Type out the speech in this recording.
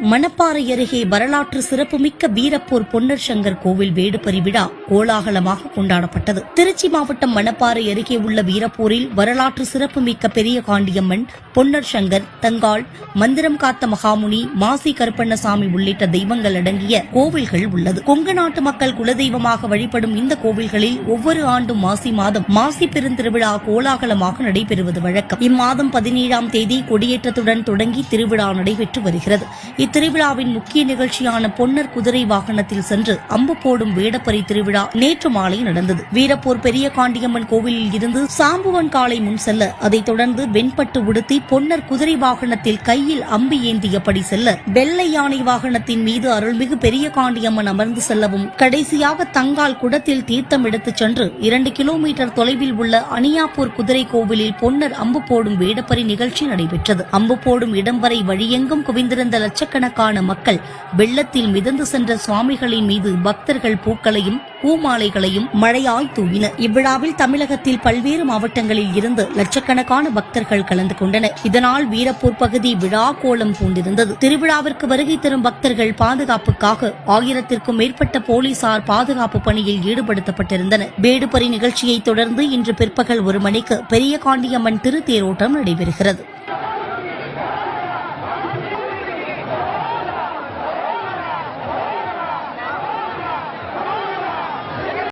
மணப்பாறை அருகே வரலாற்று சிறப்புமிக்க வீரப்பூர் பொன்னர் சங்கர் கோவில் வேடுபறி விழா கோலாகலமாக கொண்டாடப்பட்டது. திருச்சி மாவட்டம் மணப்பாறை அருகே உள்ள வீரப்பூரில் வரலாற்று சிறப்புமிக்க பெரிய காண்டியம்மன், பொன்னர் சங்கர், தங்காள், மந்திரம் காத்த மகாமுனி, மாசி கருப்பண்ணசாமி உள்ளிட்ட தெய்வங்கள் அடங்கிய கோவில்கள் உள்ளது. கொங்கு நாட்டு மக்கள் குலதெய்வமாக வழிபடும் இந்த கோவில்களில் ஒவ்வொரு ஆண்டும் மாசி மாதம் மாசி பெருந்திருவிழா கோலாகலமாக நடைபெறுவது வழக்கம். இம்மாதம் 17ஆம் தேதி கொடியேற்றத்துடன் தொடங்கி திருவிழா நடைபெற்று வருகிறது. இத்திருவிழாவின் முக்கிய நிகழ்ச்சியான பொன்னர் குதிரை வாகனத்தில் சென்று அம்பு போடும் வேடப்பறி திருவிழா நேற்று மாலை நடந்தது. வீரப்பூர் பெரிய காண்டியம்மன் கோவிலில் இருந்து சாம்புவன் காளை முன் செல்ல, அதைத் தொடர்ந்து வெண்பட்டு உடுத்தி பொன்னர் குதிரை வாகனத்தில் கையில் அம்பு ஏந்தியபடி செல்ல, வெள்ளை யானை வாகனத்தின் மீது அருள்மிகு பெரிய காண்டியம்மன் அமர்ந்து செல்லவும், கடைசியாக தங்கால் குடத்தில் தீர்த்தம் எடுத்துச் சென்று 2 கிலோமீட்டர் தொலைவில் உள்ள அணியாப்பூர் குதிரை கோவிலில் பொன்னர் அம்பு போடும் வேடப்பறி நிகழ்ச்சி நடைபெற்றது. அம்பு போடும் இடம் வரை வழியெங்கும் குவிந்திருந்த லட்சக்கணக்கான மக்கள் வெள்ளத்தில் மிதந்து சென்ற சுவாமிகளின் மீது பக்தர்கள் பூக்களையும் பூமாலைகளையும் மழையாய் தூவினர். இவ்விழாவில் தமிழகத்தில் பல்வேறு மாவட்டங்களில் இருந்து லட்சக்கணக்கான பக்தர்கள் கலந்து கொண்டனர். இதனால் வீரப்பூர் பகுதி விழா கோலம் பூண்டிருந்தது. திருவிழாவிற்கு வருகை தரும் பக்தர்கள் பாதுகாப்புக்காக 1000க்கும் மேற்பட்ட போலீசார் பாதுகாப்பு பணியில் ஈடுபடுத்தப்பட்டிருந்தனர். வேடுபறி நிகழ்ச்சியை தொடர்ந்து இன்று பிற்பகல் 1 மணிக்கு பெரிய காண்டியம்மன் திருத்தேரோட்டம் நடைபெறுகிறது.